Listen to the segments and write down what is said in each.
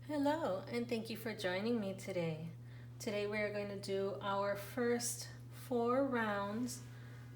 Hello, and thank you for joining me today. Today we are going to do our first 4 rounds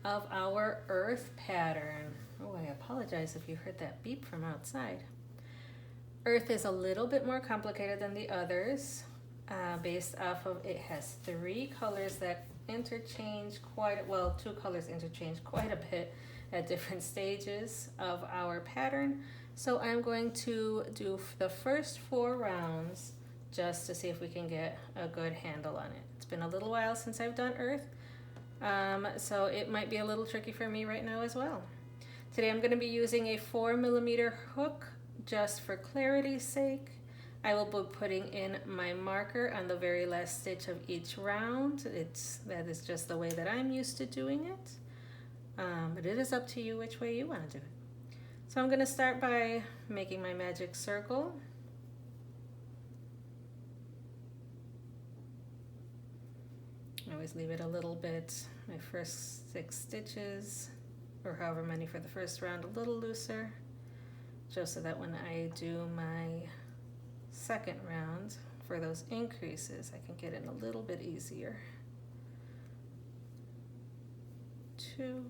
of our earth pattern. Oh, I apologize if you heard that beep from outside. Earth is a little bit more complicated than the others, based off of it has 3 colors that interchange well, 2 colors interchange quite a bit at different stages of our pattern. So I'm going to do the first 4 rounds just to see if we can get a good handle on it. It's been a little while since I've done earth, so it might be a little tricky for me right now as well. Today I'm going to be using a 4mm hook just for clarity's sake. I will be putting in my marker on the very last stitch of each round. That is just the way that I'm used to doing it, but it is up to you which way you want to do it. So I'm going to start by making my magic circle. I always leave it a little bit, my first 6 stitches, or however many for the first round, a little looser, just so that when I do my second round for those increases, I can get in a little bit easier. 2,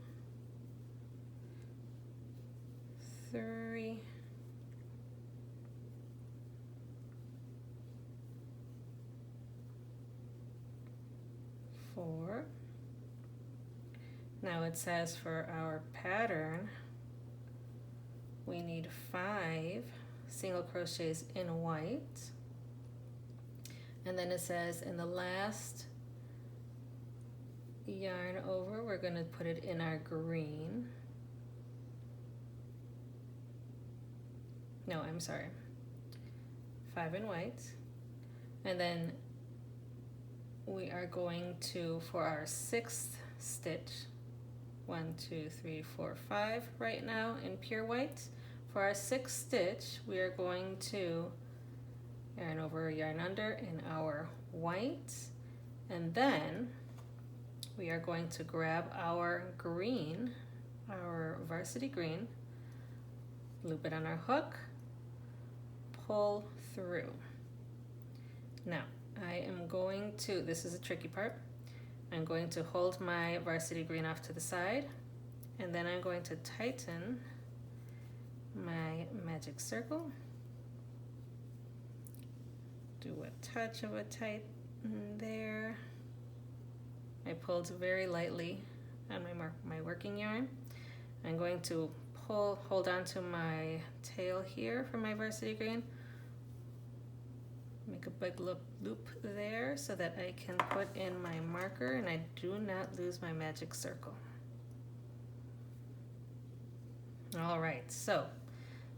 3, 4. Now it says for our pattern, we need 5 single crochets in white. And then it says in the last yarn over, we're going to put it in our green. No, I'm sorry. 5 in white. And then we are going to, for our 6th stitch, 1, 2, 3, 4, 5 right now in pure white. For our 6th stitch, we are going to yarn over, yarn under in our white, and then we are going to grab our green, our varsity green, loop it on our hook, pull through. Now, I am going to, this is a tricky part, I'm going to hold my varsity green off to the side, and then I'm going to tighten my magic circle. Do a touch of a tighten there. I pulled very lightly on my working yarn. I'm going to hold on to my tail here for my varsity green. Make a big loop there so that I can put in my marker and I do not lose my magic circle. All right, so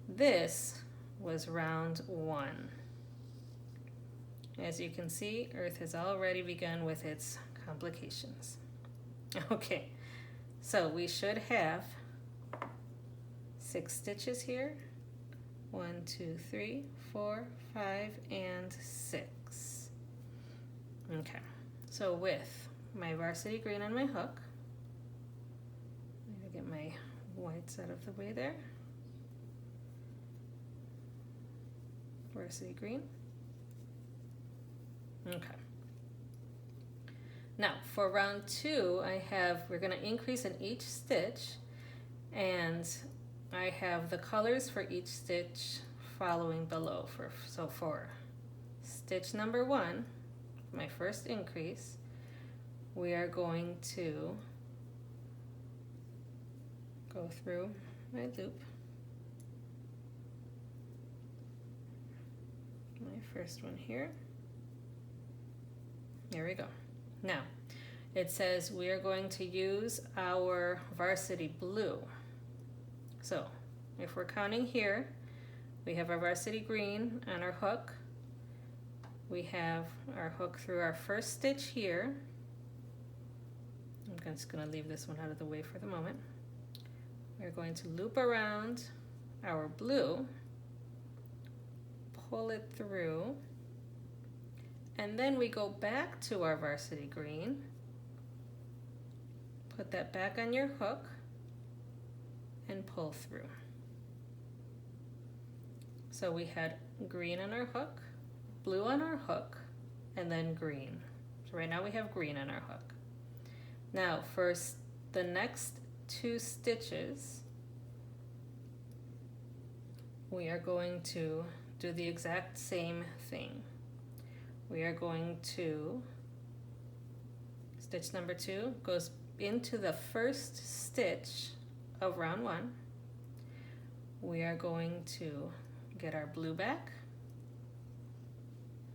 this was round 1. As you can see, Earth has already begun with its complications. Okay, so we should have 6 stitches here. 1, 2, 3, 4, 5, and 6. Okay, so with my varsity green on my hook, I'm going to get my whites out of the way there. Varsity green. Okay. Now for round 2, we're going to increase in each stitch, and I have the colors for each stitch following below. So for stitch number 1, my first increase, we are going to go through my loop, my first one here. There we go. Now, it says we are going to use our varsity blue. So, if we're counting here, we have our varsity green on our hook. We have our hook through our first stitch here. I'm just going to leave this one out of the way for the moment. We're going to loop around our blue, pull it through, and then we go back to our varsity green, put that back on your hook, and pull through. So we had green on our hook, blue on our hook and then green. So right now we have green on our hook. Now for the next 2 stitches, we are going to do the exact same thing. We are going to, stitch number 2 goes into the first stitch of round 1. We are going to get our blue back.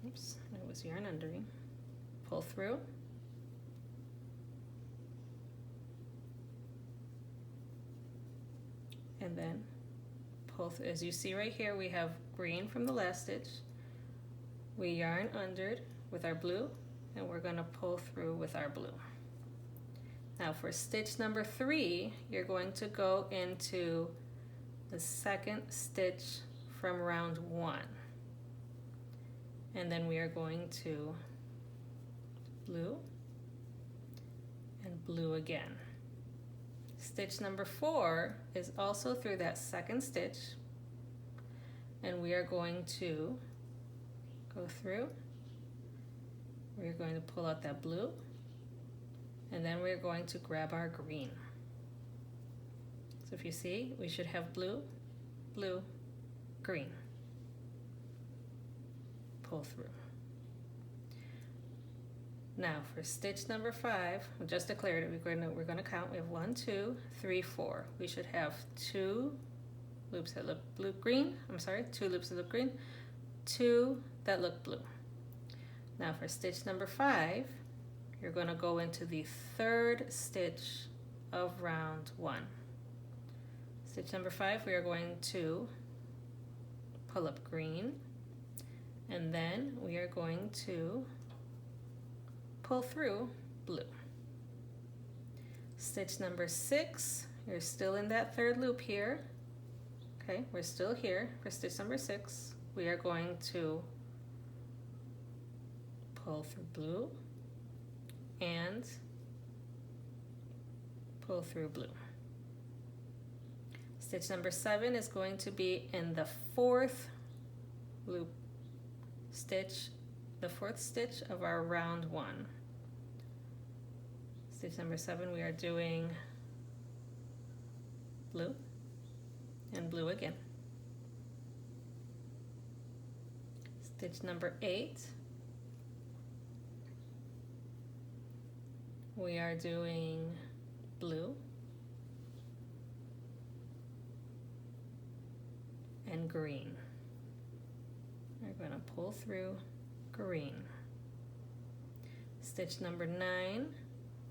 Oops, it was yarn undering. Pull through. And then pull through. As you see right here, we have green from the last stitch. We yarn under with our blue, and we're going to pull through with our blue. Now for stitch number 3, you're going to go into the second stitch from round 1. And then we are going to blue and blue again. Stitch number 4 is also through that second stitch, and we are going to go through. We're going to pull out that blue, and then we're going to grab our green. So if you see, we should have blue, blue, green. Pull through. Now for stitch number 5, we just declared it. We're going to count. We have 1, 2, 3, 4. We should have 2 loops that look blue, green. I'm sorry, 2 loops that look green, 2 that look blue. Now for stitch number 5, you're going to go into the third stitch of round 1. Stitch number 5, we are going to pull up green, and then we are going to pull through blue. Stitch number 6, you're still in that third loop here. Okay, we're still here for stitch number 6. We are going to pull through blue and pull through blue. Stitch number 7 is going to be in the fourth loop stitch, the fourth stitch of our round 1. Stitch number 7, we are doing blue and blue again. Stitch number 8, we are doing blue and green. We're going to pull through green. Stitch number 9,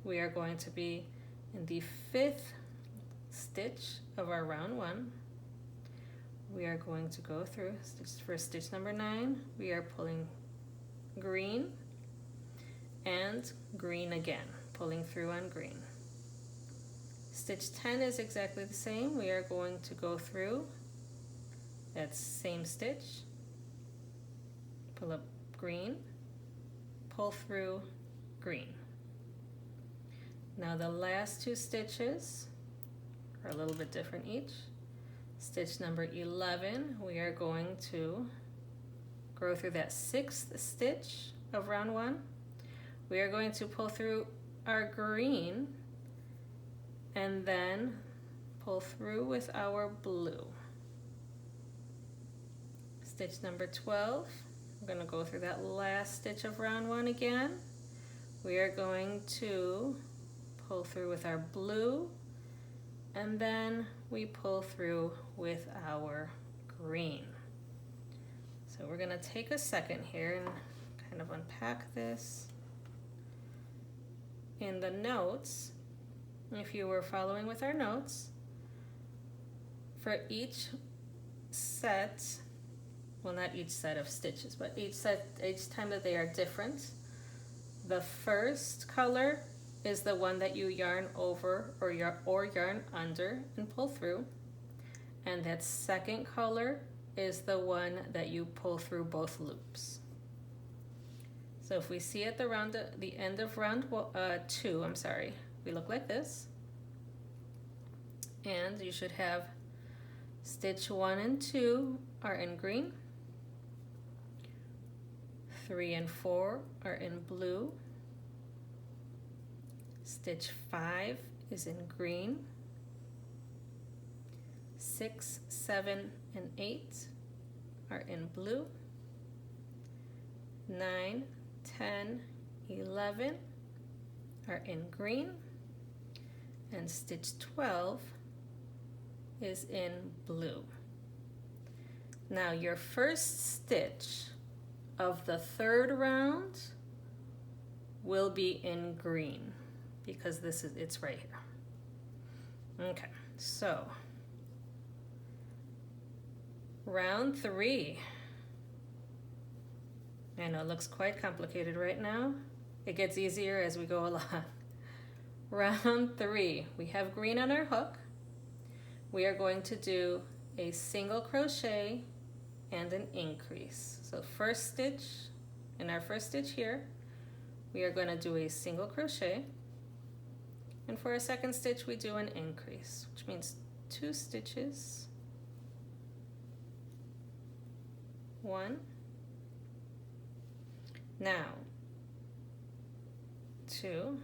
we are going to be in the 5th stitch of our round 1. We are going to go through for stitch number 9. We are pulling green and green again, pulling through on green. Stitch 10 is exactly the same. We are going to go through that same stitch, pull up green, pull through green. Now the last 2 stitches are a little bit different each. Stitch number 11, we are going to go through that 6th stitch of round 1. We are going to pull through our green and then pull through with our blue. Stitch number 12, we're going to go through that last stitch of round 1 again. We are going to pull through with our blue, and then we pull through with our green. So we're going to take a second here and kind of unpack this. In the notes, if you were following with our notes, for each set, well, not each set of stitches, but each time that they are different, the first color is the one that you yarn over or yarn under and pull through, and that second color is the one that you pull through both loops. So if we see at the end of round 2, we look like this, and you should have stitch 1 and 2 are in green, 3 and 4 are in blue. Stitch 5 is in green. 6, 7, and 8 are in blue. 9, 10, 11 are in green. And stitch 12 is in blue. Now your first stitch of the third round will be in green because it's right here. Okay, so round 3. I know it looks quite complicated right now. It gets easier as we go along. Round 3, we have green on our hook. We are going to do a single crochet and an increase. So first stitch, in our first stitch here, we are going to do a single crochet. And for our second stitch, we do an increase, which means 2 stitches. 1. Now, 2.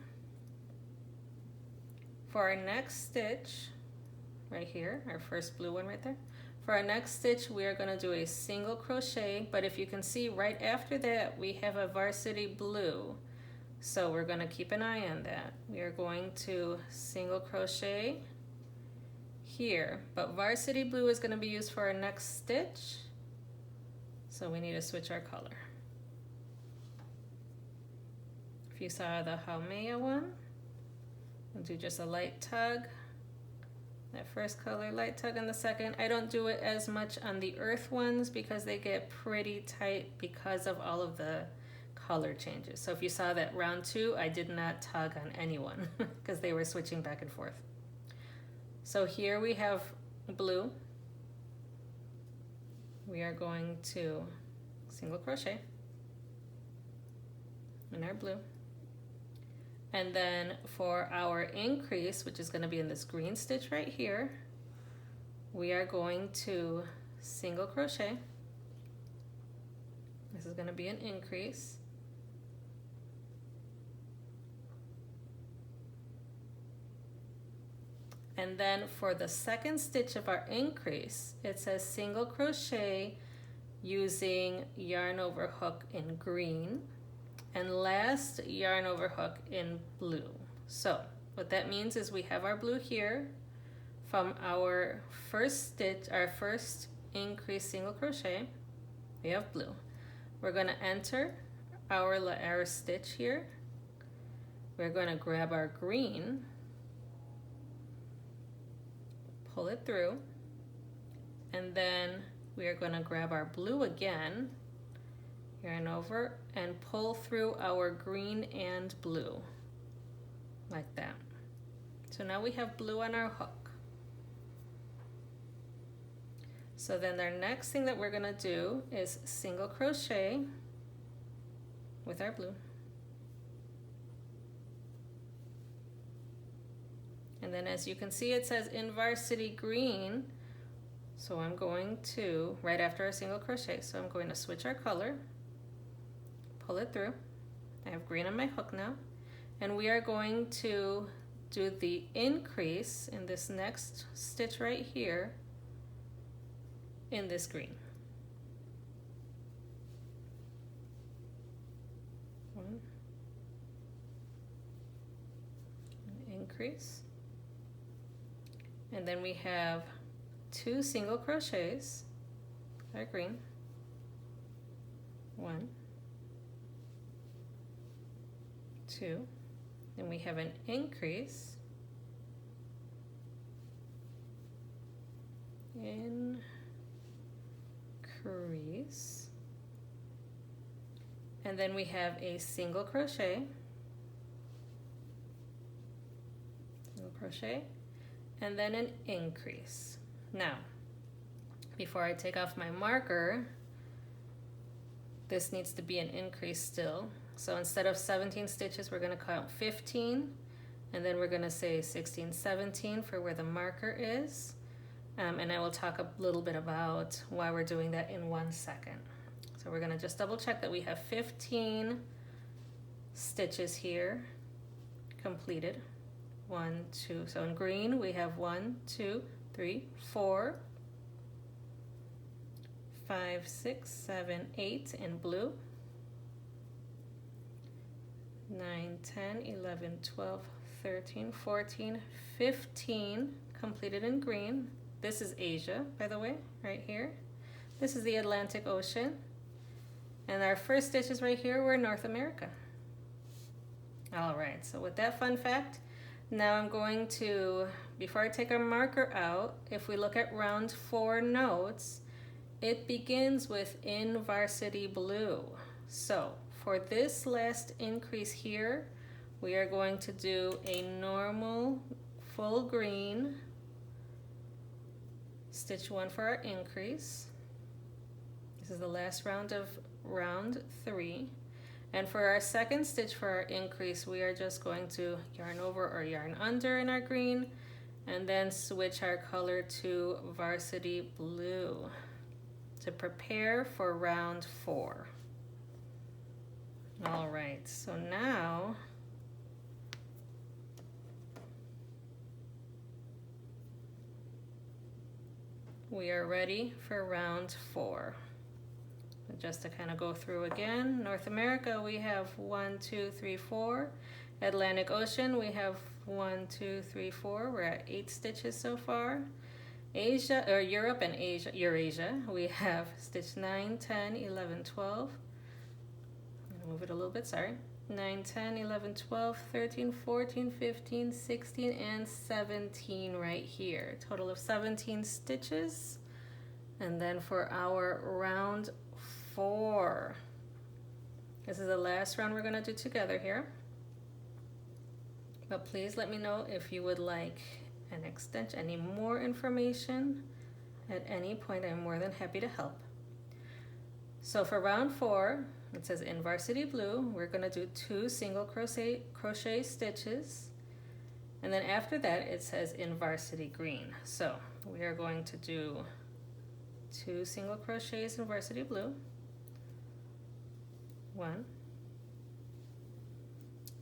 For our next stitch, right here, our first blue one right there, for our next stitch, we are going to do a single crochet, but if you can see right after that, we have a varsity blue. So we're going to keep an eye on that. We are going to single crochet here, but varsity blue is going to be used for our next stitch. So we need to switch our color. If you saw the Haumea one, we'll do just a light tug. That first color, light tug on the second. I don't do it as much on the earth ones because they get pretty tight because of all of the color changes. So if you saw that round 2, I did not tug on anyone because they were switching back and forth. So here we have blue. We are going to single crochet in our blue. And then for our increase, which is going to be in this green stitch right here, we are going to single crochet. This is going to be an increase. And then for the second stitch of our increase, it says single crochet using yarn over hook in green and last yarn over hook in blue. So what that means is we have our blue here from our first stitch, our first increase single crochet, we have blue. We're going to enter our stitch here. We're going to grab our green, pull it through, and then we are going to grab our blue again, yarn over, and pull through our green and blue, like that. So now we have blue on our hook. So then our next thing that we're going to do is single crochet with our blue. And then as you can see, it says in varsity green. So I'm going to, right after a single crochet, so I'm going to switch our color, pull it through. I have green on my hook now. And we are going to do the increase in this next stitch right here in this green. 1, increase. And then we have 2 single crochets, our green, 1, 2, then we have an increase, increase, and then we have a single crochet, and then an increase. Now, before I take off my marker, this needs to be an increase still. So instead of 17 stitches, we're going to count 15, and then we're going to say 16, 17 for where the marker is. And I will talk a little bit about why we're doing that in 1 second. So we're going to just double check that we have 15 stitches here completed. 1, 2, so in green we have 1, 2, 3, 4, 5, 6, 7, 8 in blue, 9, 10, 11, 12, 13, 14, 15 completed in green. This is Asia, by the way, right here. This is the Atlantic Ocean. And our first stitches right here were North America. All right, so with that fun fact, now I'm going to, before I take our marker out, if we look at round 4 notes, it begins with in varsity blue. So for this last increase here, we are going to do a normal full green, stitch 1 for our increase. This is the last round of round 3. And for our second stitch for our increase, we are just going to yarn over or yarn under in our green, and then switch our color to varsity blue to prepare for round 4. All right, so now we are ready for round 4. Just to kind of go through again, North America we have 1, 2, 3, 4. Atlantic Ocean we have 1, 2, 3, 4. We're at 8 stitches so far. Asia, or Europe and Asia, Eurasia, we have stitch 9, 10, 11, 12. I'm gonna move it a little bit, sorry. 9, 10, 11, 12, 13, 14, 15, 16, and 17 right here. Total of 17 stitches. And then for our round 4, this is the last round we're going to do together here. But please let me know if you would like an extension, any more information at any point. I'm more than happy to help. So for round 4, it says in varsity blue, we're going to do 2 single crochet stitches, and then after that it says in varsity green. So we are going to do 2 single crochets in varsity blue, 1,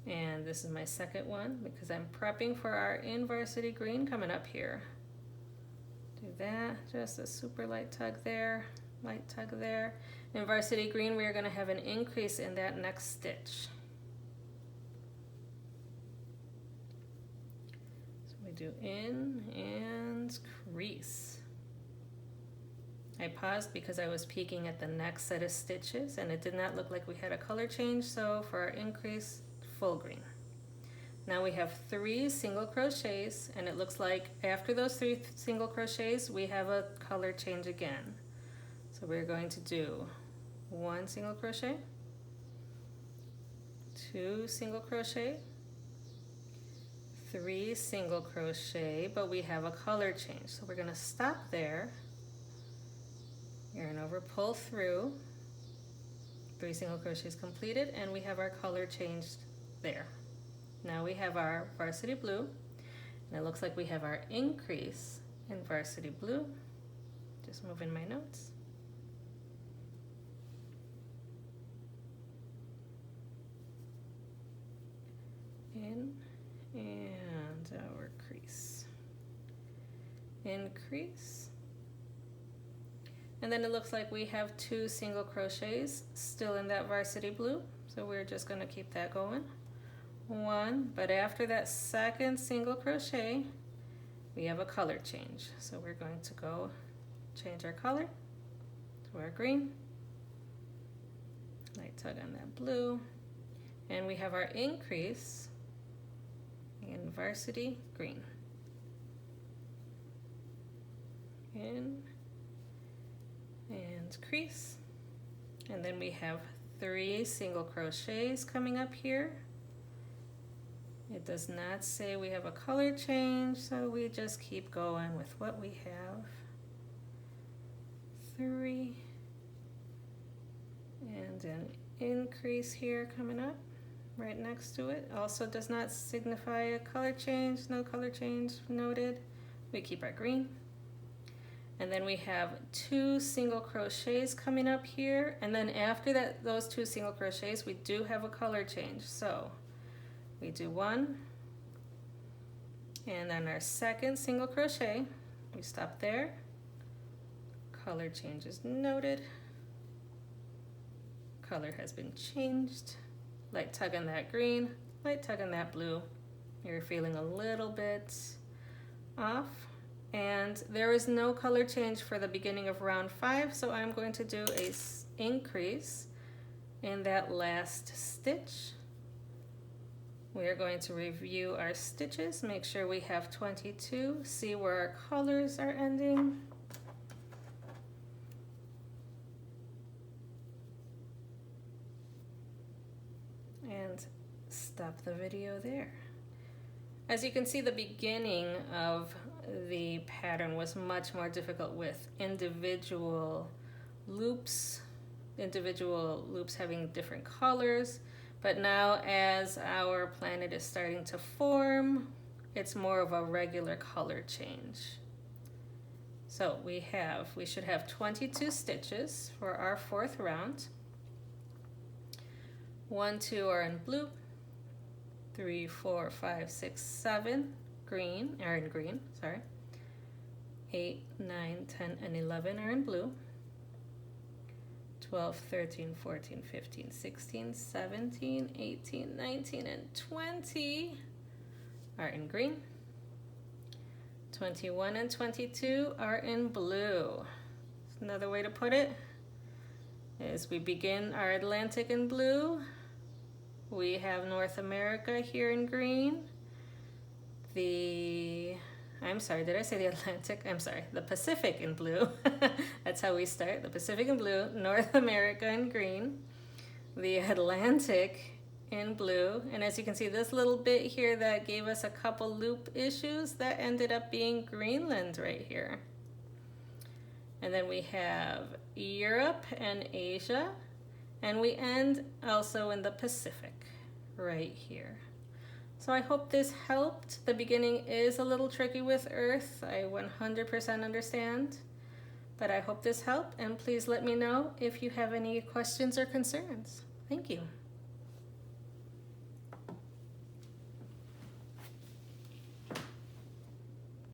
and this is my second one because I'm prepping for our in varsity green coming up here. Do that, just a super light tug there, light tug there. In varsity green we are going to have an increase in that next stitch. So we do in and crease. I paused because I was peeking at the next set of stitches and it did not look like we had a color change, so for our increase, full green. Now we have 3 single crochets, and it looks like after those 3 single crochets we have a color change again. So we're going to do 1 single crochet, 2 single crochet, 3 single crochet, but we have a color change. So we're going to stop there, yarn over, pull through, 3 single crochets completed, and we have our color changed there. Now we have our varsity blue, and it looks like we have our increase in varsity blue. Just moving my notes. In and our crease. Increase. And then it looks like we have 2 single crochets still in that varsity blue, so we're just going to keep that going. 1, but after that second single crochet we have a color change, so we're going to go change our color to our green, light tug on that blue, and we have our increase in varsity green. In and crease, and then we have 3 single crochets coming up here. It does not say we have a color change, so we just keep going with what we have. 3 and an increase here coming up right next to it. Also does not signify a color change, no color change noted. We keep our green. And then we have 2 single crochets coming up here. And then after that, those 2 single crochets, we do have a color change. So we do 1, and then our second single crochet, we stop there. Color change is noted. Color has been changed. Light tug on that green, light tug on that blue. You're feeling a little bit off. And there is no color change for the beginning of round 5, so I'm going to do a increase in that last stitch. We are going to review our stitches, make sure we have 22, see where our colors are ending. And stop the video there. As you can see, the beginning of the pattern was much more difficult with individual loops having different colors. But now as our planet is starting to form, it's more of a regular color change. So we should have 22 stitches for our 4th round. 1, 2 are in blue. 3, 4, 5, 6, 7 green, are in green, sorry. 8, 9, 10, and 11 are in blue. 12, 13, 14, 15, 16, 17, 18, 19, and 20 are in green. 21 and 22 are in blue. Another way to put it is we begin our Atlantic in blue. We have North America here in green. I'm sorry, did I say the Atlantic? I'm sorry, the Pacific in blue. That's how we start, the Pacific in blue, North America in green, the Atlantic in blue. And as you can see, this little bit here that gave us a couple loop issues, that ended up being Greenland right here. And then we have Europe and Asia. And we end also in the Pacific right here. So I hope this helped. The beginning is a little tricky with Earth. I 100% understand. But I hope this helped, and please let me know if you have any questions or concerns. Thank you.